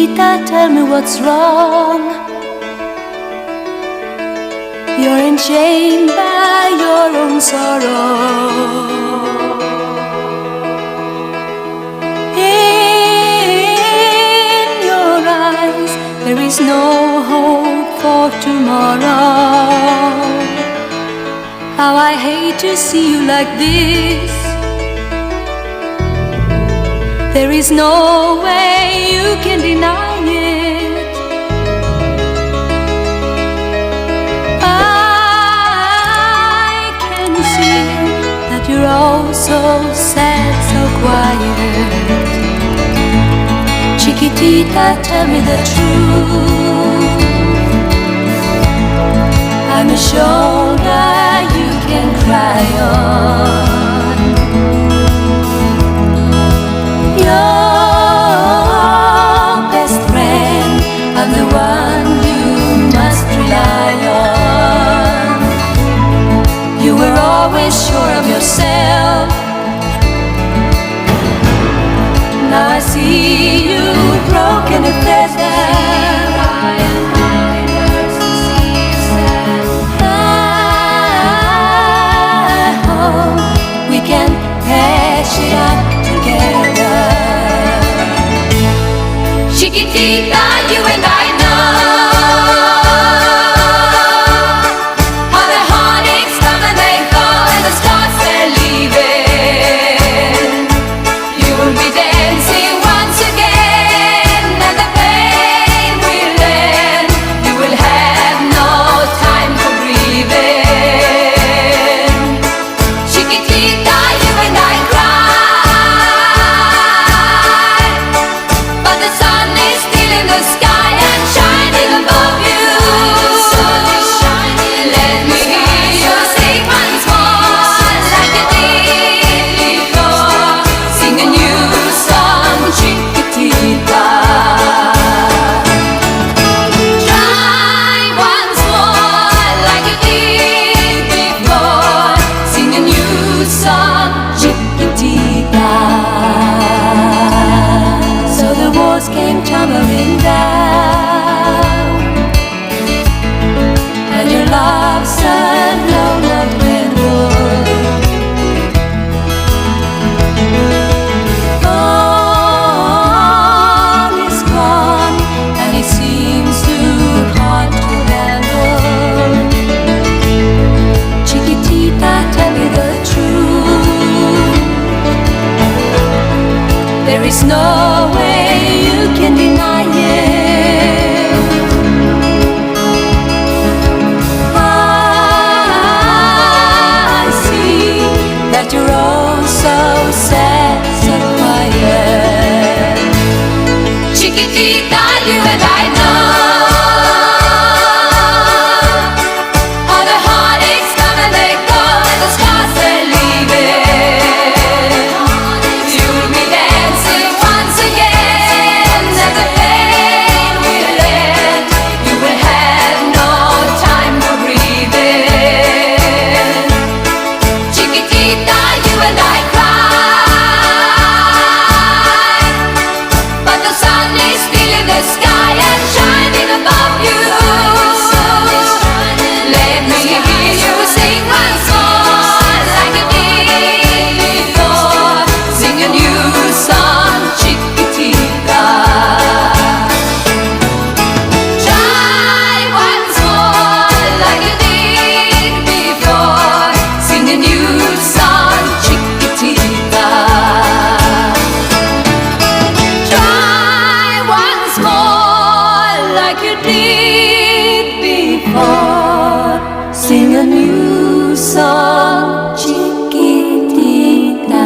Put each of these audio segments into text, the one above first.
Chiquitita, tell me what's wrong. You're enchained by your own sorrow. In your eyes there is no hope for tomorrow. How I hate to see you like this. There is no way you can deny it. I can see that you're all so sad, so quiet. Chiquitita, tell me the truth. I'm a shoulder you can cry on. Your best friend, I'm the one you must rely on. You were always sure of yourself. Now I see you broken and feathered. I hope we can patch it up together. Chiquitita, you and I know how the heartaches come and they go, and the stars they're leaving. You will be dancing once again, and the pain will end. You will have no time for breathing. Chiquitita, you and I cry, but the sun is still in the sky and shining above you. Let me hear you sing once more like you did before. Sing a new song, Chiquitita. Try once more like you did before. Sing a new song, Chiquitita. So the walls came tumbling down, and your love said no love windward. All is gone, and it seems too hard to handle. Chiquitita, tell me the truth. There is no way you can deny it. I see that you're all so sad, so quiet. Chiquitita, you and I know how the heartaches come and they go, and the scars they're leaving. You'll be dancing once again, and the pain will end. You will have no time for breathing. Chiquitita, you and I cry, but the sun is still in the sky and shining above you. Let me hear you sing once more like you did before. Sing a new song, Chiquitita. Try once more like you did before. Sing a new song, Chiquitita. Try once more like you did before. Sing a new song, Chiquitita.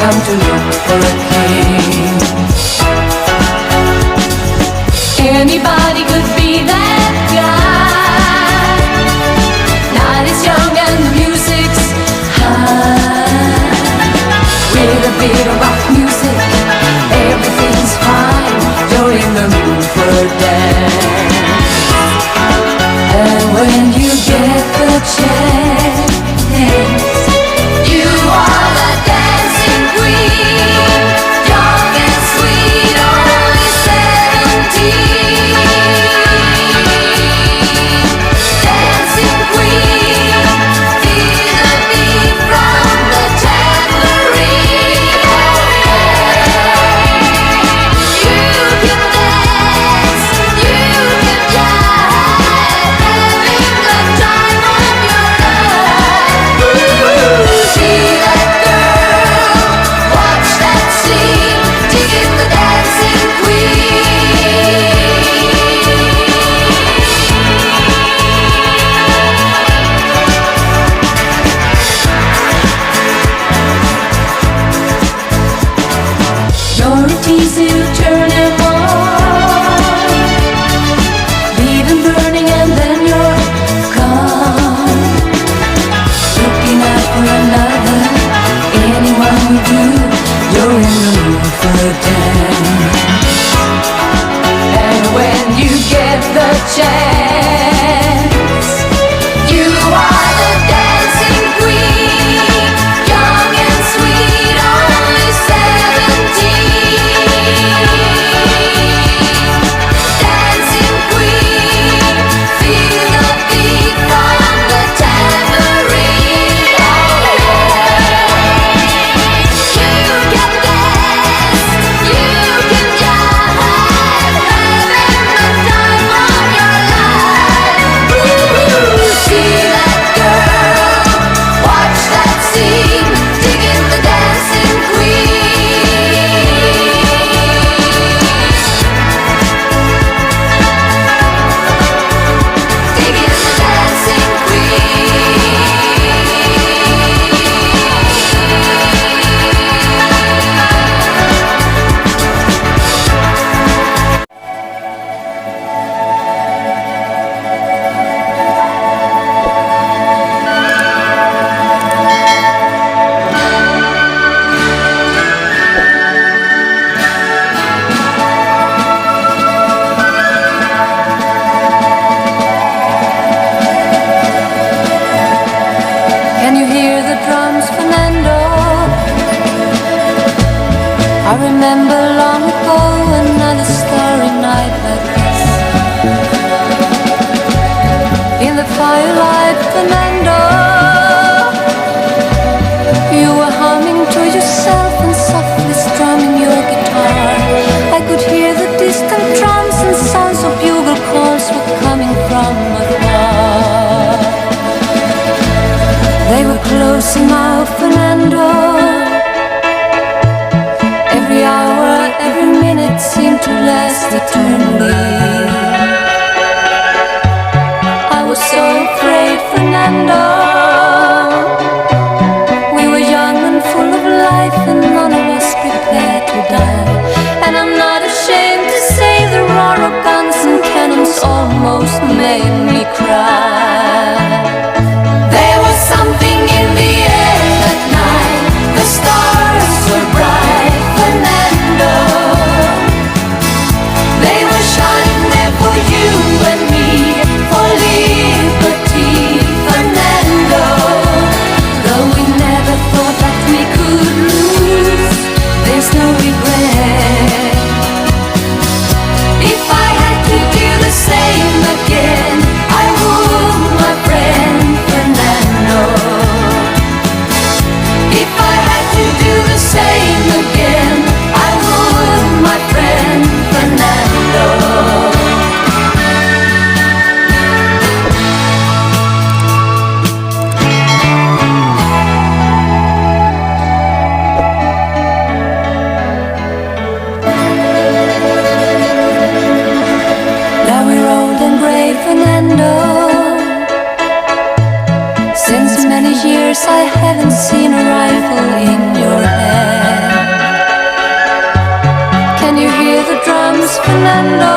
come to look for a king. Anybody could be that guy. Night is young and the music's high. With a bit of rock music, everything's fine. You're in the mood for a dance. And when you get the chance, you are the dancing queen, young and sweet, only 17. Dancing queen, feel the beat from the tambourine. You can dance, you can jive, having the time of your life. See that girl, watch that scene, digging the dancing queen. You're a teasy, you turn him on, leave him burning and then you're gone. Looking out for another, anyone will do. You're in the mood for a dance. And when you get the chance, you are the dancing queen, young and sweet, only 17. Dancing queen, feel the beat from the tambourine. You can dance, you can jive, having the time of your life. See that girl, watch that scene, digging the dancing queen. Digging the dancing Can you hear the drums, Fernando? I remember long ago another starry night like this. In the firelight, Fernando, you were humming to yourself and softly strumming your guitar. I could hear the distant drums and sounds of bugle calls were coming from afar. They were close now, Fernando. Every hour, every minute seemed to last eternally. I was so afraid, Fernando. We were young and full of life, and none of us prepared to die. And I'm not ashamed to say the roar of guns and cannons almost made me cry. There was something in the air that night, many years I haven't seen a rifle in your hand. Can you hear the drums, Fernando?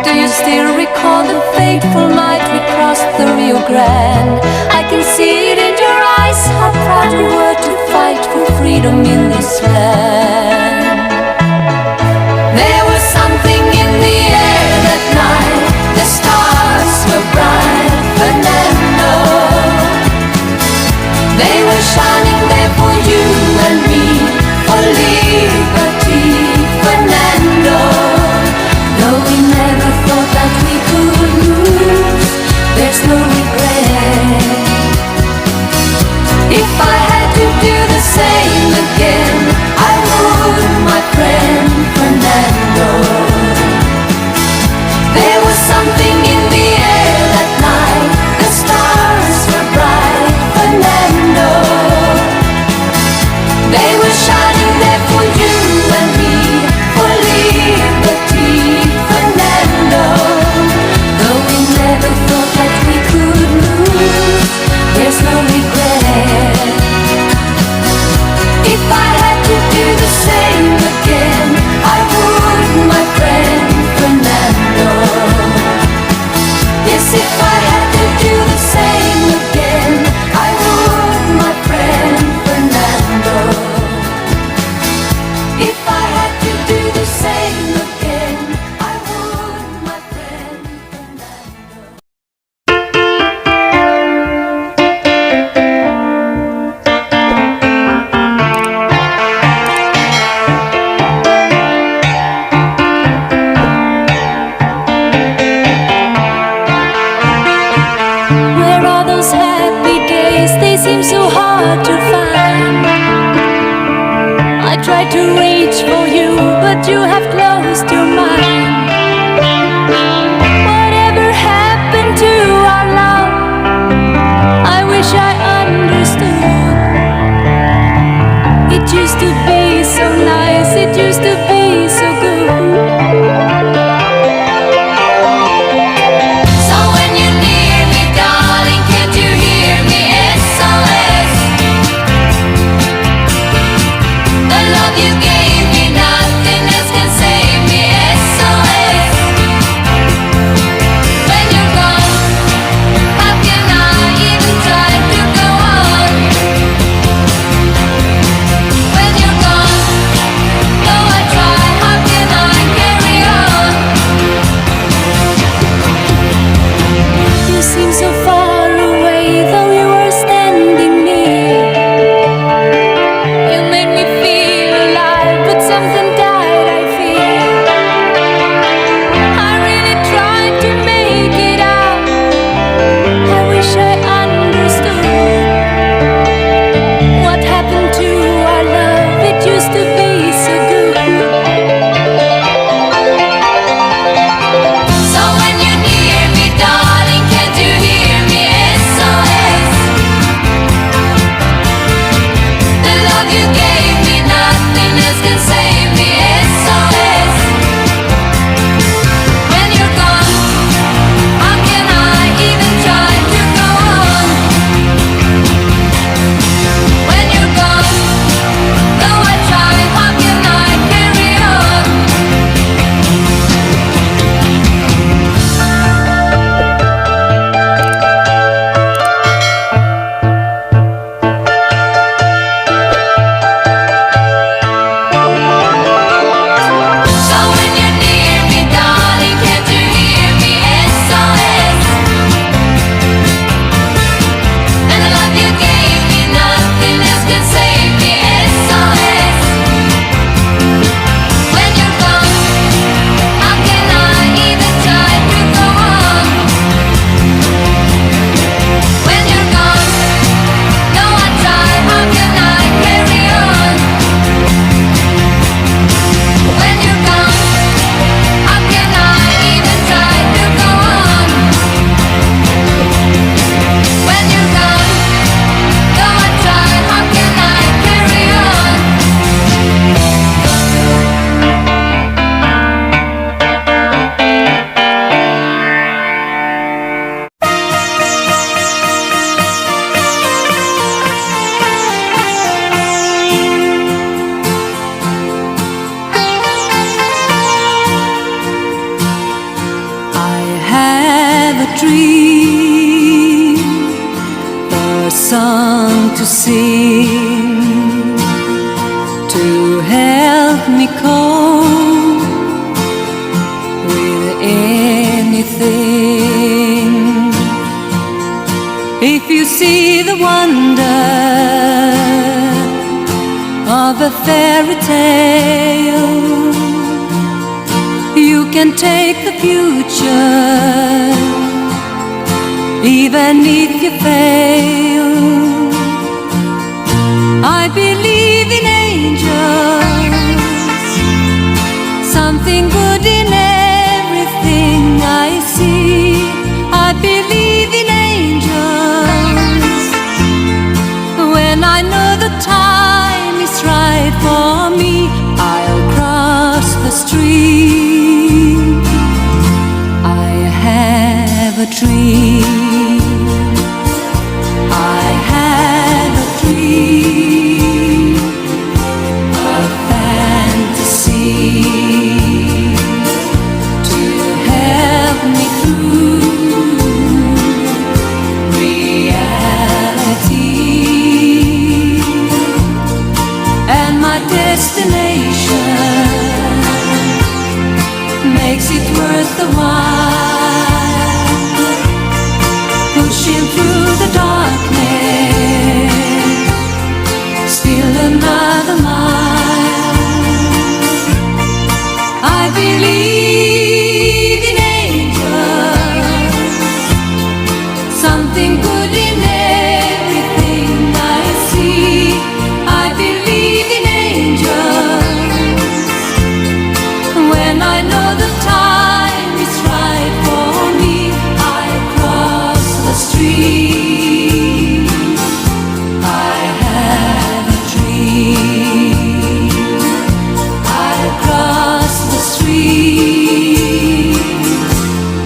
Do you still recall the fateful night we crossed the Rio Grande? I can see it in your eyes, how proud you were to fight for freedom in this land. There was something in the air that night, the stars were bright, Fernando. They were shining there for you and me, for liberty, Fernando. Though we never thought that we could lose, there's no regret. If I had to do the same again, I would, my friend Fernando. There was something in the air that night, the stars were bright, Fernando. They were shining there for you and me, for liberty, Fernando. Though we never thought that we could lose, there's no regret. If I had to do the same again, I would, my friend Fernando. Yes, if I had to do the same again, I would, my friend Fernando. If I had to do the same again, I would, my friend Fernando. Where are those happy days? They seem so hard to find. I tried to reach for you, but you have closed your mind. Whatever happened to our love? I wish I understood. It used to be so nice, it used to be so good. So when you're near me, darling, can't you hear me? SOS. The love you gave me, nothing else can save me. SOS. When you're gone, song to sing, to help me cope with anything. If you see the wonder of a fairy tale, you can take the future, even if you fail. I believe in angels, something good in everything I see. I believe in angels when I know the time is right for me. I'll cross the street. I have a dream. I have a dream, a fantasy to help me through reality, and my destination makes it worth the while, pushing through the darkness, still another mile. I believe in angels, something good in everything I see. I believe in angels when I know the time is right for me. I cross the street. I have a dream. I cross the street.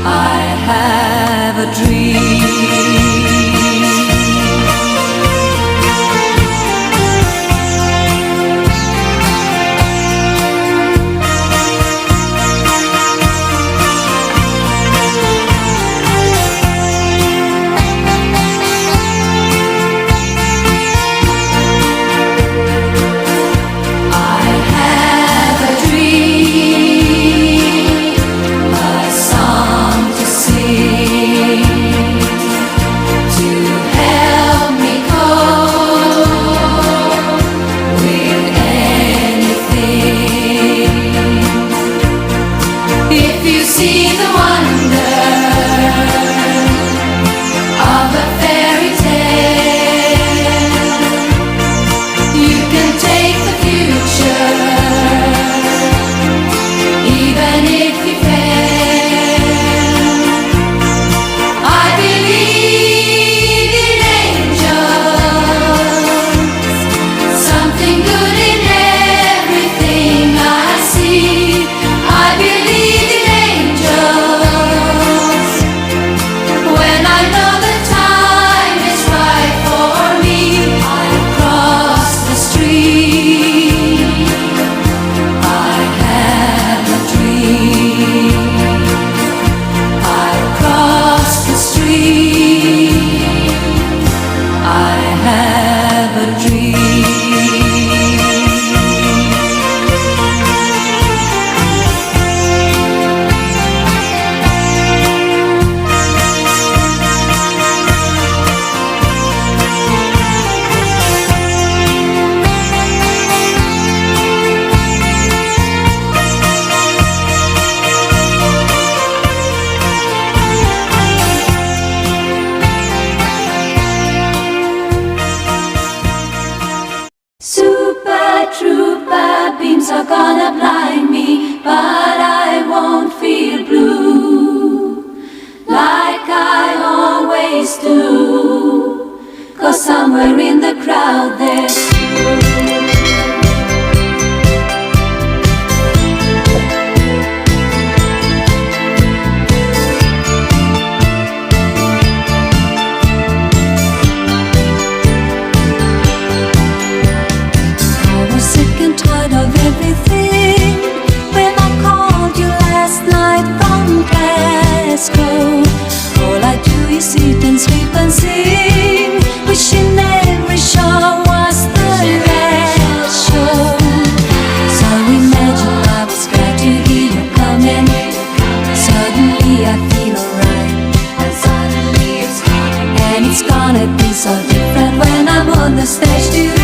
I have a dream. Beams are gonna blind me, but I won't feel blue like I always do, 'cause somewhere in the crowd there's you. All I do is sit and sleep and sing, wishing that be so different when I'm on the stage tonight.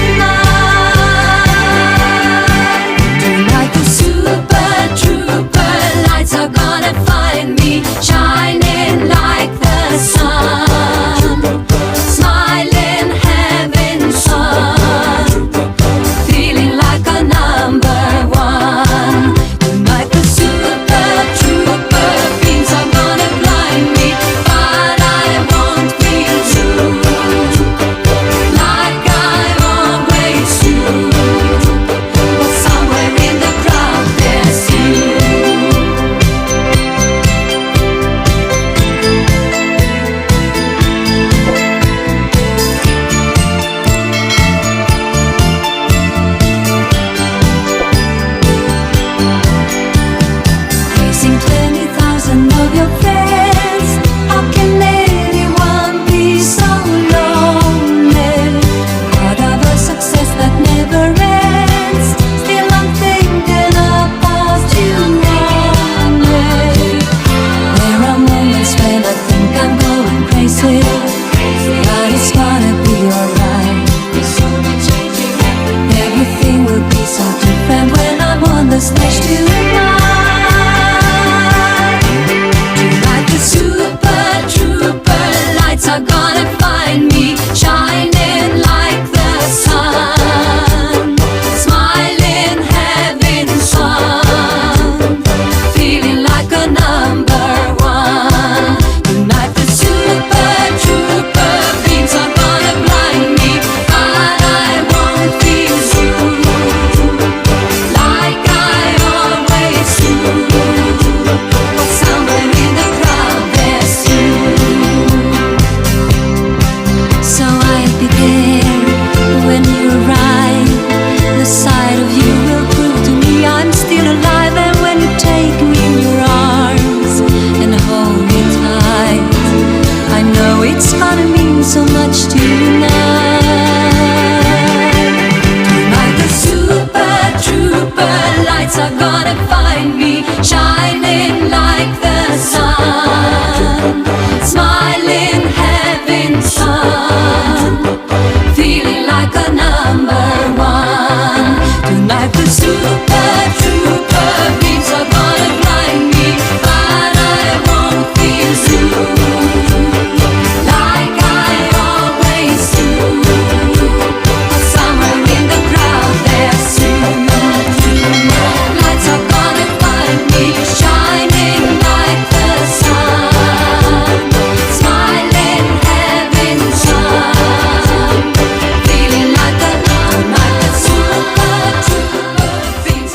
Tonight the super trooper lights are gonna find me shining like the sun, smiling, having fun, feeling like a number one. Tonight the super trooper beams are gonna blind me, but I won't feel blue, like I always do. But somewhere in the crowd there's you. Facing 20,000 of your friends, how can anyone be so lonely? Part of a success that never ends. Still I'm thinking about you only. There are moments when I think I'm going crazy, but it's gonna be alright. Everything will be so different when I'm on the stage tonight. Tonight the super trooper lights are gonna find me shining like the sun, smiling, having fun, feeling like a number one. Tonight the super trooper beams are gonna blind me, but I won't feel blue, like I always do. But somewhere in the crowd there's you. So I'll be there when you arrive. The sight of you will prove to me I'm still alive. And when you take me in your arms and hold me tight, I know it's gonna mean so much to you now. Tonight the super trooper lights are gonna find me shining like the sun, smiling, having fun, feeling like a number one. Tonight the super trooper beams are gonna blind me, but I won't feel blue, like I always do. But somewhere in the crowd there's you. Lights are gonna find me shining like the sun, smiling, having fun, feeling like a super trooper beams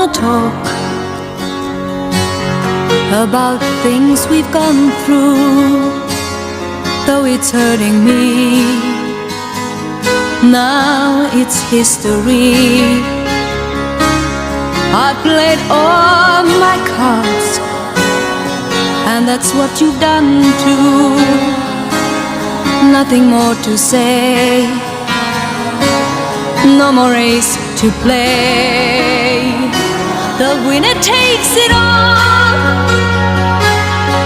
wanna talk about things we've gone through, though it's hurting me. Now it's history. I played all my cards, and that's what you've done too. Nothing more to say, no more race to play. The winner takes it all,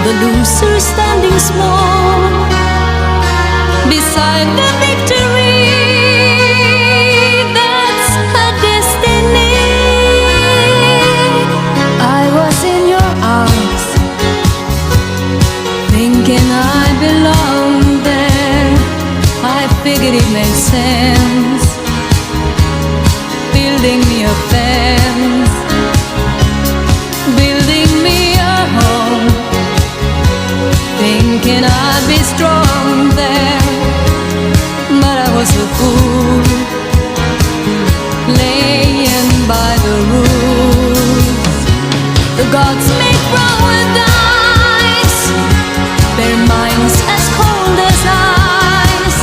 the loser standing small beside the victory. That's her destiny. I was in your arms, thinking I belonged there. I figured it made sense, building me a fence, building me a home, thinking I'd be strong there. But I was a fool, laying by the rules. The gods make paradise, their minds as cold as ice,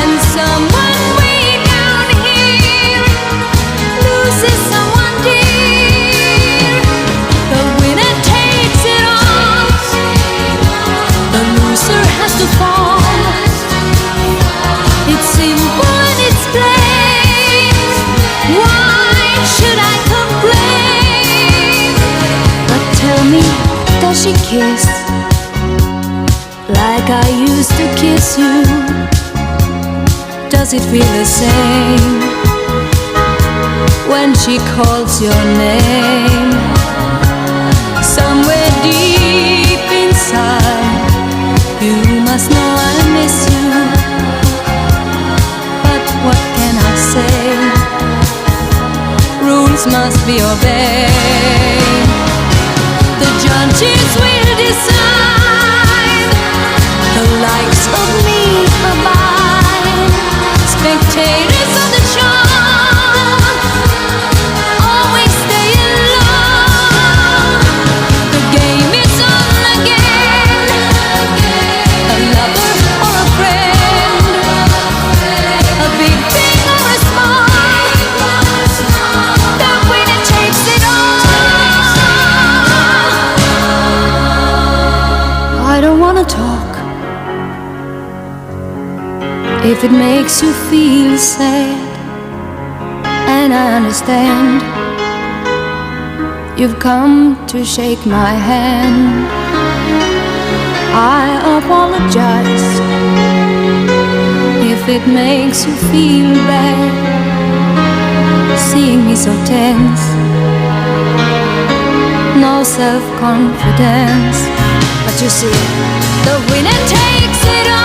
and someone way down here loses someone dear. The winner takes it all, the loser has to fall. It's simple and it's plain. Why should I complain? But tell me, does she kiss like I used to kiss you? Does it feel the same when she calls your name? Somewhere deep inside, you must know I miss you. But what can I say? Rules must be obeyed. The judges will decide, the likes of me abide. Spectators of the show always stay alone. The game is on again, a lover or a friend, a big thing or a small, the winner takes it all. I don't wanna talk if it makes you feel sad, and I understand. You've come to shake my hand. I apologize if it makes you feel bad, seeing me so tense, no self-confidence. But you see, the winner takes it all.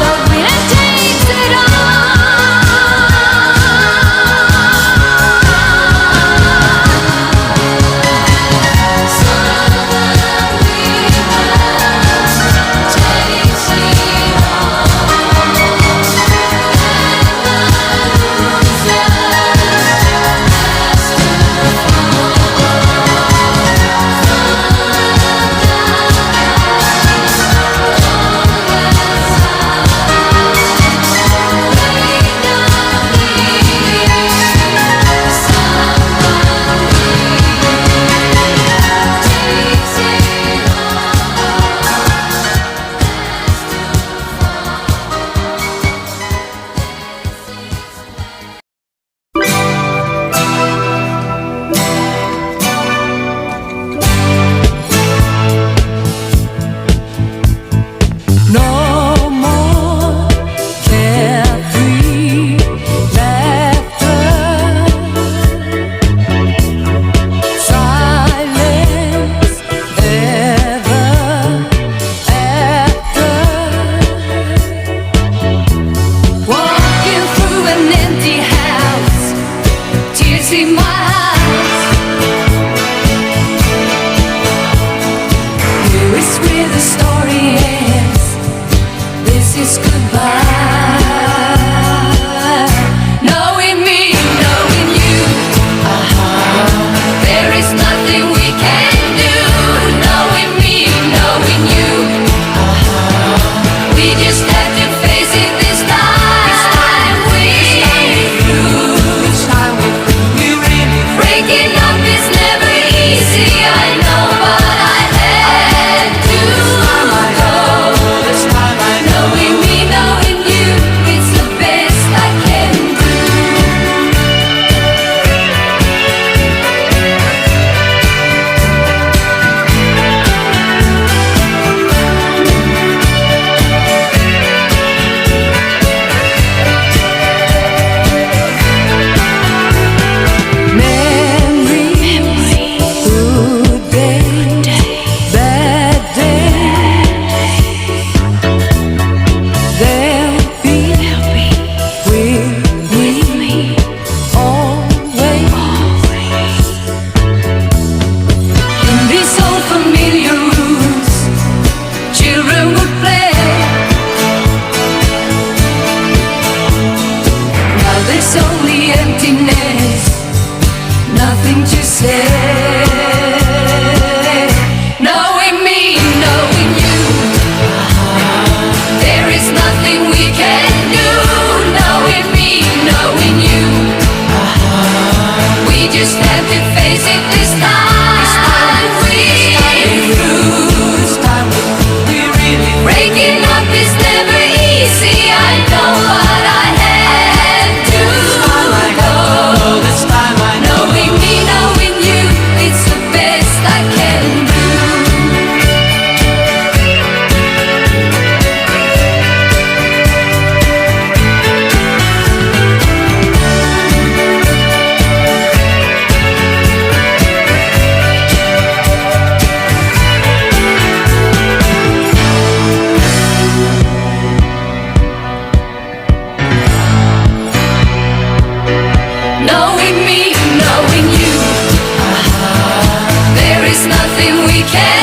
The winner takes it all. emptiness, nothing to say. Knowing me, knowing you, there is nothing we can do. Knowing me, knowing you, we just have to face it this time. Breaking up is never easy. I know what I had to go. Knowing me, knowing you, it's the best I can do. Knowing me, knowing you, there is nothing we can